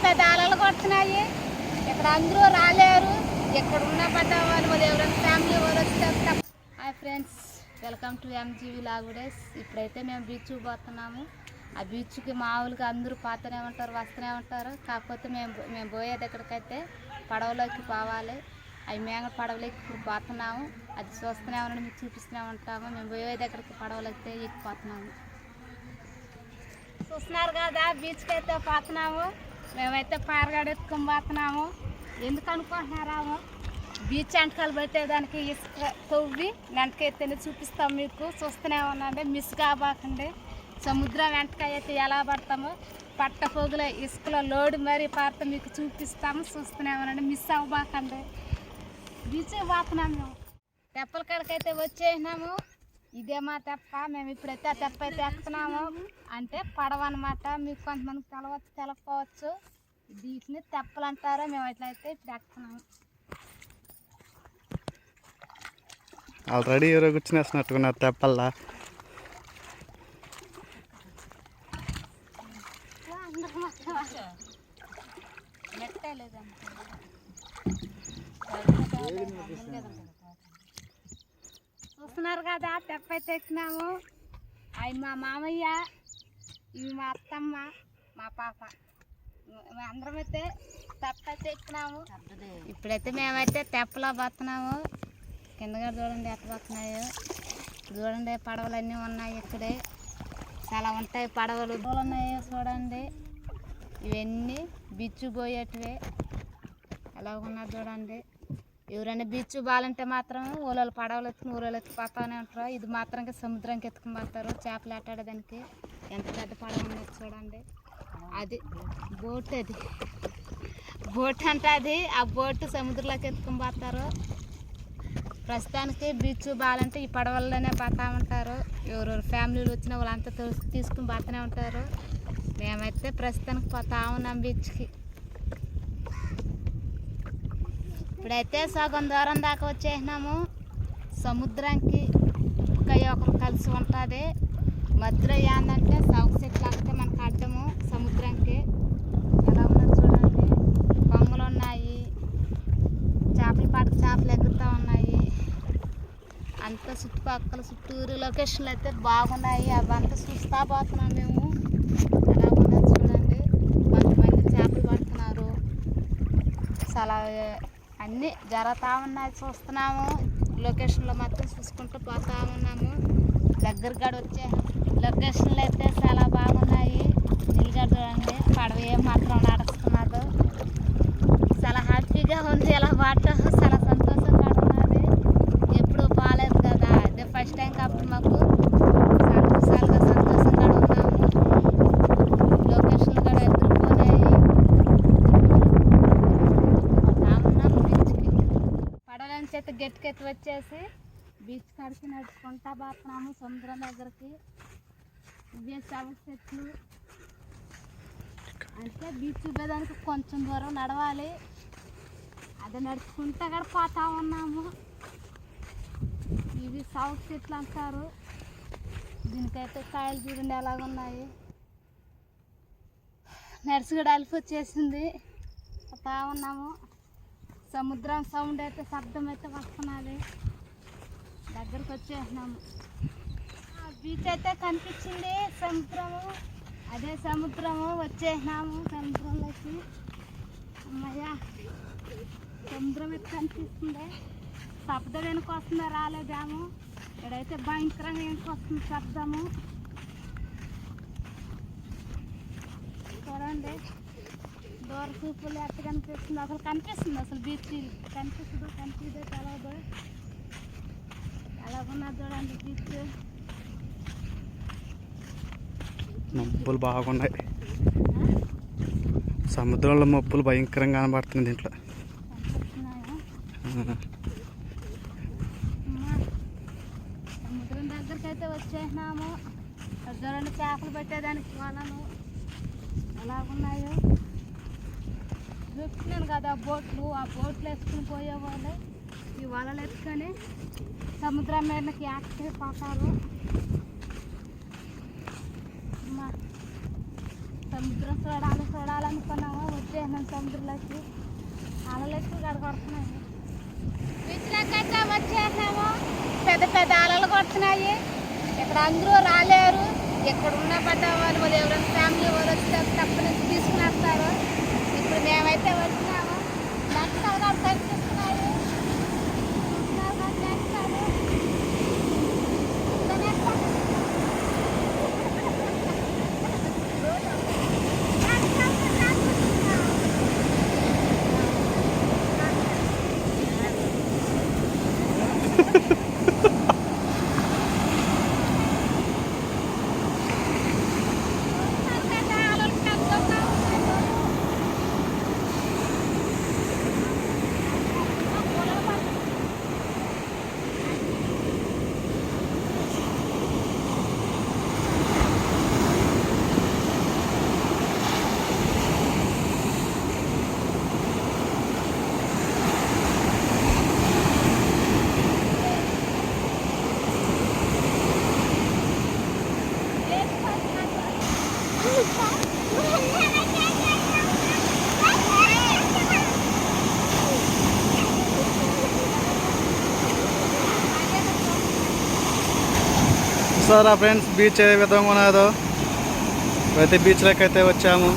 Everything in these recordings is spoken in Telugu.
పెద్ద అలలు కొడుతున్నాయి. ఇక్కడ అందరూ రాలేరు. ఇక్కడ ఉన్న పడ్డ వాళ్ళు ఎవరైనా ఫ్యామిలీ వాళ్ళు వస్తే. Hi friends, welcome to ఎంజీవి లాగుడేస్. ఇప్పుడైతే మేము బీచ్కి పోతున్నాము. ఆ బీచ్కి మామూలుగా అందరూ పోతూనే ఉంటారు, వస్తూనే ఉంటారు. కాకపోతే మేము పోయే దగ్గరకైతే పడవలోకి పోవాలి. అవి మేము పడవలోకి ఇప్పుడు పోతున్నాము. అది చూస్తూనే ఉన్నాడు, మీకు చూపిస్తూనే ఉంటాము. మేము పోయే దగ్గరికి పడవలైతే ఎక్కిపోతున్నాము. చూస్తున్నారు కదా, బీచ్కి అయితే పోతున్నాము. మేమైతే పారగాడు ఎత్తుకొని పోతున్నాము. ఎందుకు అనుకుంటున్నారాము? బీచ్ అంటకాలు పెట్టేదానికి ఇసుక తవ్వి వెంటకైతేనే చూపిస్తాం. మీకు చూస్తూనే ఉన్నాండి, మిస్ కాబోకండి. సముద్రం వెంటకైతే ఎలా పడతామో పట్ట పొగుల ఇసుకలో లోడు మరీ పారితే మీకు చూపిస్తాము. చూస్తూనే ఉన్నాండి, మిస్ అవ్వబాకండి. బీచ్కి పోతున్నాము. మేము తెప్పల కాడికైతే వచ్చేసినాము. ఇదే మా తెప్ప. మేము ఇప్పుడైతే ఆ తెప్ప అయితే ఎక్కుతున్నాము. అంటే పడవ అనమాట. మీకు కొంతమందికి తెలకపోవచ్చు. వీటిని తెప్పలు అంటారు. మేము ఇట్లయితే ఇప్పుడు ఎక్కుతున్నాము. ఆల్రెడీ ఎవరో కూర్చునేస్తున్నట్టుకున్నారు తెప్పల్లా. చూస్తున్నారు కదా, తెప్ప అయితే ఎక్కినాము. అవి మా మామయ్య, ఇవి మా అత్తమ్మ, మా పాప, అందరం అయితే తెప్ప అయితే ఎక్కినాము. ఇప్పుడైతే మేమైతే తెప్పలో పోతున్నాము. కిందగా చూడండి ఎట్లా పోతున్నాయో. చూడండి, పడవలు అన్నీ ఉన్నాయి. ఇక్కడే చాలా ఉంటాయి పడవలు. దూలు ఉన్నాయో చూడండి. ఇవన్నీ బీచ్ పోయేటివే. ఎలా ఉన్నారు చూడండి. ఎవరైనా బీచ్ బాగాలంటే మాత్రం ఊళ్ళో పడవలు ఎత్తుకుని ఊళ్ళో ఎత్తుకుపోతానే ఉంటారు. ఇది మాత్రం సముద్రానికి ఎత్తుకుని పోతారు చేపలు ఆటాడేదానికి. ఎంత పెద్ద పడవ ఉన్నది చూడండి. అది బోట్, అది బోట్ అంటే అది. ఆ బోట్ సముద్రంలోకి ఎత్తుకుని పోతారు. ప్రస్తుతానికి బీచ్ బాగాలంటే ఈ పడవల్లోనే పోతూ ఉంటారు. ఎవరెవరు ఫ్యామిలీలు వచ్చిన వాళ్ళంతా తీసుకుని పోతూనే ఉంటారు. మేమైతే ప్రస్తుతానికి పోతా ఉన్నాం బీచ్కి. ఇప్పుడైతే సగం దూరం దాకా వచ్చేసినాము. సముద్రానికి ఇంకా ఒకరు కలిసి ఉంటుంది. మధ్యలో ఏంటంటే సౌకు చెట్లు అంటే మనకు అడ్డము సముద్రానికి. ఎలా ఉన్నది చూడండి. కొంగలు ఉన్నాయి, చేపల పాటకు చేపలు ఎగురుతూ ఉన్నాయి. అంతా చుట్టుపక్కల చుట్టూరు లొకేషన్లు అయితే బాగున్నాయి. అవంతా చూస్తూ పోతున్నాం మేము. ఎలా ఉన్నది చూడండి. కొంతమంది చేపలు పడుతున్నారు. చాలా అన్నీ జరుగుతూ ఉన్నాయి, చూస్తున్నాము. లొకేషన్లో మాత్రం చూసుకుంటూ పోతూ ఉన్నాము. దగ్గరగా వచ్చే లొకేషన్లు అయితే చాలా బాగున్నాయి. నీళ్ళుగా చూడండి, పడవ ఏం మాత్రం నడుస్తున్నదో. చాలా హ్యాపీగా ఉంది. ఇలా వాటర్ చాలా సంతోషంగా ఉన్నది. ఎప్పుడు పోలేదు కదా, అదే ఫస్ట్ టైం కాబట్టి మాకు సంతోషంగా ఉన్నాము. లొకేషన్లు కూడా ఎదుర్కొన్నాయి. అయితే గట్టికెత్తి వచ్చేసి బీచ్ కాడికి నడుచుకుంటా పోతున్నాము సముద్రం దగ్గరికి. ఇవే సవక్ చెట్లు. అంటే బీచ్ పోయేదానికి కొంచెం దూరం నడవాలి. అదే నడుచుకుంటా కూడా పోతా ఉన్నాము. ఇవి సవక్ చెట్లు అంటారు. దీనికైతే కాయలు చూడండి ఎలాగున్నాయి. నడిచి కూడా అలిపి వచ్చేసింది. పోతా ఉన్నాము. సముద్రం సౌండ్ అయితే శబ్దం అయితే వస్తున్నది. దగ్గరకు వచ్చేసినాము. బీచ్ అయితే కనిపించింది. సముద్రము, అదే సముద్రము. వచ్చేసినాము సముద్రంలోకి. అమ్మయ్య, సముద్రం అయితే కనిపిస్తుంది. శబ్దం వెనుక వస్తుందో రాలేదేమో. ఇక్కడైతే భయంకరంగా వెనుక వస్తుంది శబ్దము. చూడండి, దూర చూపులు ఎట్లా కనిపిస్తుంది. అసలు కనిపిస్తుంది, అసలు బీచ్ కనిపిస్తుందో కనిపిదో తెలవదు. ఎలాగున్నది చూడండి బీచ్. మబ్బులు బాగున్నాయి. సముద్రంలో మబ్బులు భయంకరంగా కనబడుతుంది దీంట్లో. సముద్రం దగ్గరికి అయితే వచ్చేసినాము. చూడండి, చేపలు పెట్టేదానికి వలను ఎలాగున్నాయో చూస్తున్నాను కదా. బోట్లు, ఆ బోట్లు వేసుకుని పోయేవాళ్ళు ఈ వలలు ఎత్తుకొని సముద్రం మీదకి యాక్సిపోతారు. సముద్రం చూడాలనుకున్నాము, వచ్చేసినాం సముద్రంలోకి. అలలు ఎక్కువ కొడుతున్నాయి. బీచ్లోకి అయితే వచ్చేసినాము. పెద్ద పెద్ద అలలు కొడుతున్నాయి. ఇక్కడ అందరూ రాలేరు. ఇక్కడ ఉన్న పెద్ద వాళ్ళు ఎవరైనా ఫ్యామిలీ వాళ్ళు వస్తే తప్ప నుంచి తీసుకుని వస్తారు. ఇప్పుడు మేమైతే వచ్చినాము. నక్షత్రాలు కనిపిస్తున్నాయి. చూసారా ఫ్రెండ్స్ బీచ్ ఏ విధంగా ఉన్నదో. ప్రతి బీచ్లోకి అయితే వచ్చాము.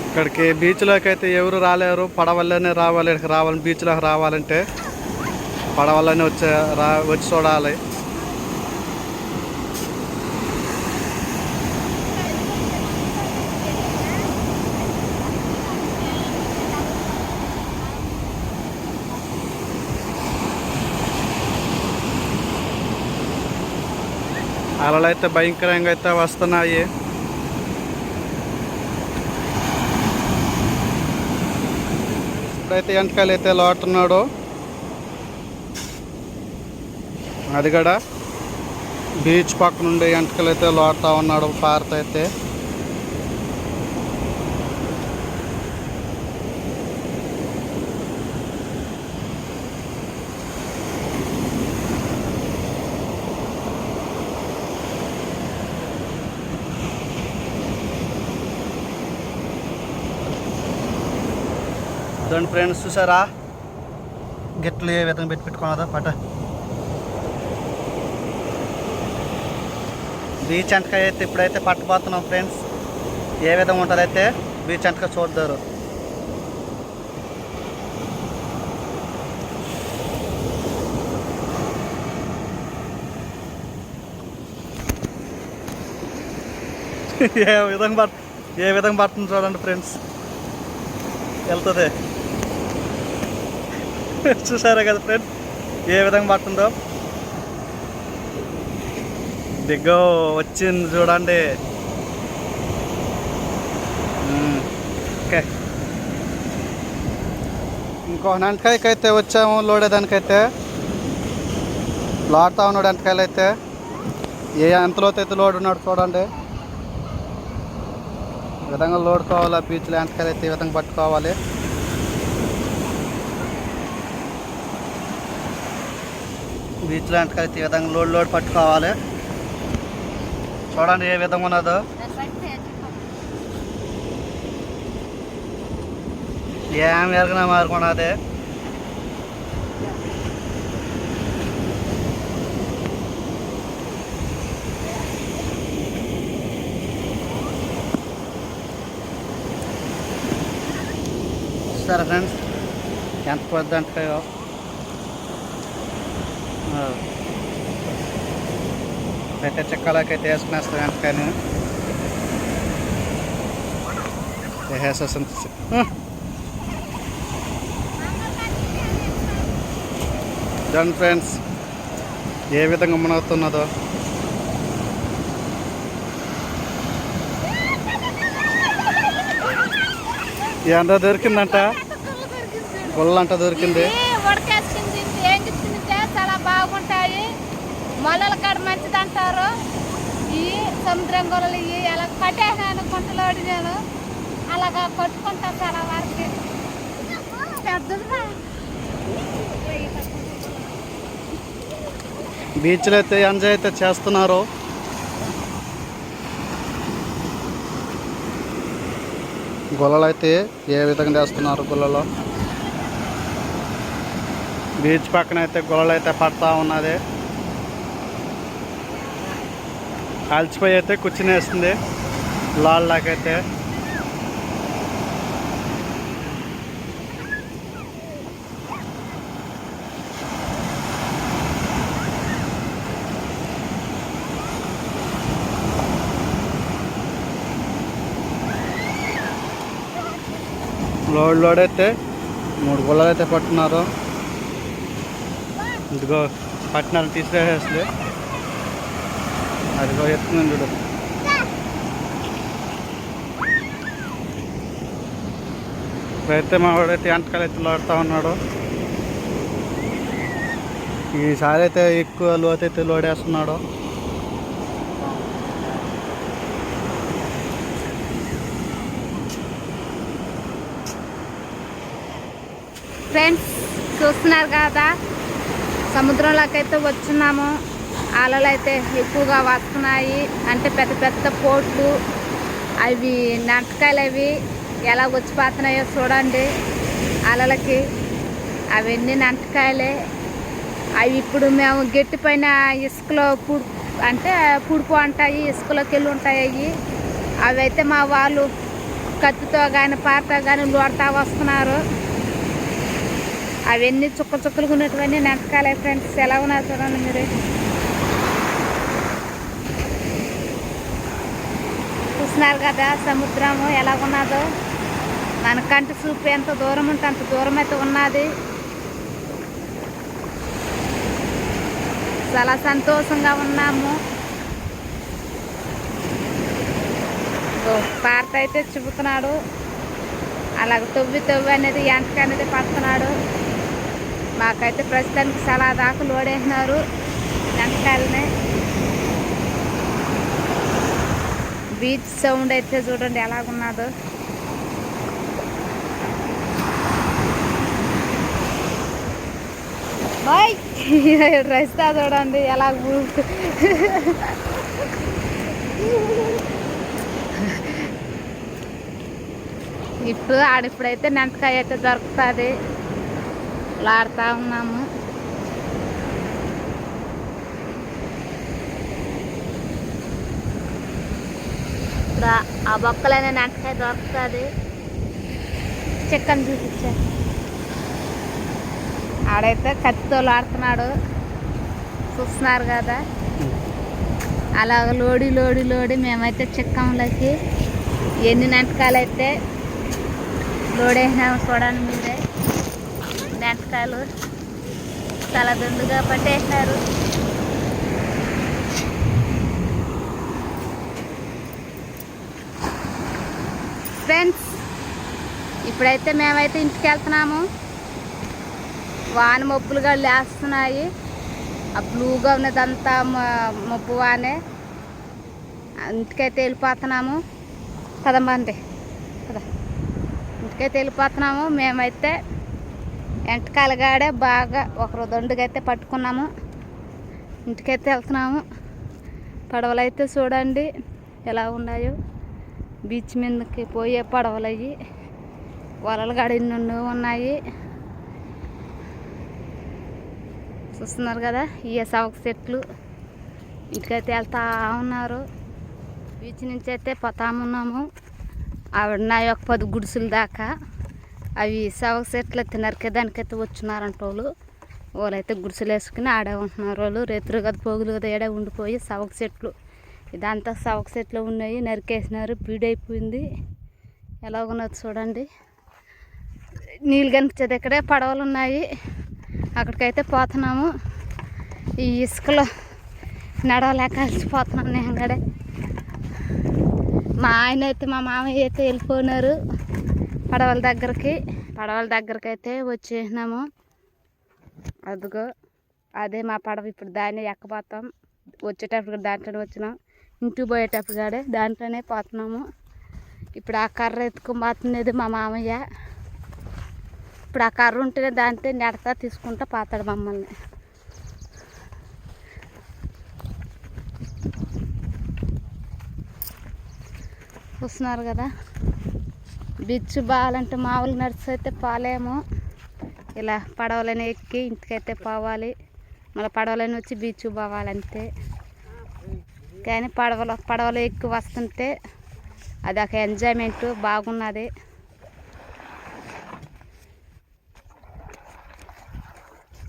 ఇక్కడికి బీచ్లోకి అయితే ఎవరు రాలేరు. పడవల్లోనే రావాలి. ఇక్కడికి రావాలి, బీచ్లోకి రావాలంటే పడవల్లోనే వచ్చి చూడాలి. అలలు అయితే భయంకరంగా అయితే వస్తున్నాయి. ఇప్పుడైతే ఎంటకాయలు అయితే లోటున్నాడు. అది కూడా బీచ్ పక్క నుండి ఎంటకాయలు అయితే లోటుతా ఉన్నాడు పారత అయితే. చూడండి ఫ్రెండ్స్, చూసారా గిట్లు ఏ విధంగా పెట్టుకున్నదో పట. బీచ్ ఎంటకాయ అయితే ఇప్పుడైతే పట్టబోతున్నాం ఫ్రెండ్స్. ఏ విధంగా ఉంటుంది అయితే బీచ్ ఎంటకాయ చూద్దారు. ఏ విధంగా పడుతుంది చూడండి ఫ్రెండ్స్. వెళ్తుంది. చూసారా కదా ఫ్రెండ్స్ ఏ విధంగా పడుతుందో. దిగ్గో వచ్చింది చూడండి. ఓకే, ఇంకో ఎంటకాయకి అయితే వచ్చాము లోడేదానికైతే. లోడుతా ఉన్నాడు ఎంటకాయలు అయితే. ఎంతలో అయితే లోడు ఉన్నాడు చూడండి. ఈ విధంగా లోడుకోవాలి. బీచ్లో ఎంటకాయలు అయితే ఈ విధంగా పట్టుకోవాలి. బీచ్లో ఎంటకాయలు అయితే ఈ విధంగా లోడ్ పట్టుకోవాలి. చూడండి ఏ విధంగా ఉన్నదో. ఏం ఎరగనా మారుకున్నది. చూస్తారా ఫ్రెండ్స్ ఎంత పెద్ద ఎంటకాయో. అయితే చెక్కలోకి అయితే వేసుకునేస్తాం ఎంటకాయని. వేసేస్తాం. చూడండి ఫ్రెండ్స్ ఏ విధంగా మునగుతున్నదో. ఎంత దొరికిందంట, గుళ్ళంట దొరికింది. చాలా బాగుంటాయి. మొలల కాడ మంచిది అంటారు. ఈ సముద్రం గొల్లలు ఇవి ఎలా పట్టేసాను గుంటలోడి. నేను అలాగా కొట్టుకుంటా చాలా వరకు. పెద్దదిగా బీచ్లో అయితే ఎంజాయ్ అయితే చేస్తున్నారు. గుల్లలు అయితే ఏ విధంగా వేస్తున్నారు గుల్లలో. బీచ్ పక్కన అయితే గుల్లలు అయితే పడతా ఉన్నది. అలసిపోయి అయితే కూర్చుని వేస్తుంది లాళ్ళకైతే. లోడ్ అయితే 3 గుల్లలు అయితే పట్టున్నారు. ఇదిగో పట్టినారు తీసుకువేస్తుంది. అదిగో ఎత్తుంది చూడు. ఇప్పుడైతే మా వాడైతే ఎంటకాయలు అయితే లోడుతూ ఉన్నాడు. ఈసారి అయితే ఎక్కువ లోతు అయితే లోడేస్తున్నాడు. ఫ్రెండ్స్ చూస్తున్నారు కదా, సముద్రంలోకి అయితే వచ్చున్నాము. అలలు అయితే ఎక్కువగా వస్తున్నాయి. అంటే పెద్ద పెద్ద పోట్లు, అవి నెంటకాయలు అవి ఎలా వచ్చిపోతున్నాయో చూడండి. అలలకి అవన్నీ నెంటకాయలే. అవి ఇప్పుడు మేము గట్టి పైన ఇసుకలో పుడుపు అంటాయి, ఇసుకలోకి వెళ్ళి ఉంటాయి. అవి అయితే మా వాళ్ళు కత్తితో కానీ పారతో కానీ లోడతా వస్తున్నారు. అవన్నీ చుక్క చుక్కలుగా ఉన్నటువంటి నెంటకాయలే ఫ్రెండ్స్. ఎలా ఉన్నారు చూడండి మీరు. చూస్తున్నారు కదా సముద్రము ఎలా ఉన్నదో. మనకంటే చూపు ఎంత దూరం ఉంటే అంత దూరం అయితే ఉన్నది. చాలా సంతోషంగా ఉన్నాము. పార్త అయితే చూపుతున్నాడు. అలాగ తవ్వి అనేది ఎంటకాయ అనేది పడుతున్నాడు. మాకైతే ప్రస్తుతానికి చాలా దాకా లోడేసినారు ఎంటకాయలని. బీచ్ సౌండ్ అయితే చూడండి ఎలాగున్నదో. బాయ్ రైస్తా చూడండి ఎలా ఇప్పుడైతే నెంటకాయ అయితే దొరుకుతుంది. లాడుతూ ఉన్నాము. ఇప్పుడు ఆ బొక్కలనే నెంటకాయ దొరుకుతుంది. చికెన్ చూపించా. ఆడైతే కత్తితో లాడుతున్నాడు. చూస్తున్నారు కదా. అలాగ లోడి మేమైతే చిక్కంలోకి ఎన్ని నెంటకాయలు అయితే లోడేసినాము చూడండి మీరే. నెంటకాయలు చాలా దుండుగా పట్టేసినారు. ఫ్రెండ్స్ ఇప్పుడైతే మేమైతే ఇంటికి వెళ్తున్నాము. వాన మబ్బులుగా లేస్తున్నాయి. ఆ బ్లూగా ఉన్నదంతా మబ్బు వానే. ఇంటికైతే వెళ్ళిపోతున్నాము కదమ్మండి కదా. ఇంటికైతే వెళ్ళిపోతున్నాము. మేమైతే ఎంటకాయలగాడే బాగా ఒక దొండుగైతే పట్టుకున్నాము. ఇంటికైతే వెళ్తున్నాము. పడవలు అయితే చూడండి ఎలా ఉన్నాయో. బీచ్ మీదకి పోయే పడవలు అవి. వలలు గాడి ఎన్నెన్నో ఉన్నాయి. చూస్తున్నారు కదా. ఇవే సవక చెట్లు. ఇంటికైతే వెళ్తా ఉన్నారు. బీచ్ నుంచి అయితే పోతామున్నాము. ఆవిడ నా యొక్క 10 గుడిసెల దాకా అవి సవక చెట్లు అయితే నరికేదానికైతే వచ్చినారంట వాళ్ళు. వాళ్ళైతే గుడిసెలు వేసుకుని ఆడే ఉంటున్నారు. వాళ్ళు రేతురు కదా పోగులు కదా ఏడే ఉండిపోయి సవక చెట్లు ఇదంతా సవక చెట్లు ఉన్నాయి. నరికేసినారు. బీడైపోయింది. ఎలా ఉన్నది చూడండి. నీళ్ళు కనిపించేది ఇక్కడే పడవలు ఉన్నాయి. అక్కడికైతే పోతున్నాము. ఈ ఇసుకలో నడవలేక కలిసిపోతున్నాను నేను కూడా. మా ఆయన అయితే మా మామయ్య అయితే వెళ్ళిపోయినారు పడవల దగ్గరికి అయితే వచ్చేసినాము. అదిగో అదే మా పడవ. ఇప్పుడు దాన్ని ఎక్కబోతాం. వచ్చేటప్పుడు దాంట్లోనే వచ్చినాం. ఇంటికి పోయేటప్పుడు కాడే దాంట్లోనే పోతున్నాము. ఇప్పుడు ఆ కర్ర ఎత్తుకొని పోతున్నది మా మామయ్య. ఇప్పుడు ఆ కర్ర ఉంటేనే దాంట్లో నెడతా తీసుకుంటా పోతాడు మమ్మల్ని. చూస్తున్నారు కదా బీచ్ బాగాలంటే మామూలు నడిచితే పోలేము. ఇలా పడవలని ఎక్కి ఇంటికైతే పోవాలి. మళ్ళీ పడవలని వచ్చి బీచ్ పోవాలంతే. కానీ పడవలో ఎక్కి వస్తుంటే అదొక ఎంజాయ్మెంట్ బాగున్నది.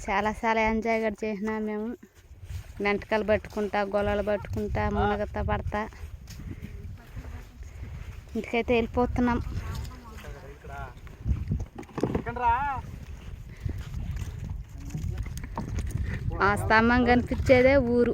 చాలా ఎంజాయ్ కూడా చేసినాం మేము. మెంటకాలు పట్టుకుంటా, గొల్లలు పట్టుకుంటా, మునగతా పడతా ఇంటికైతే వెళ్ళిపోతున్నాం. ఆ స్తంభం కనిపించేదే ఊరు.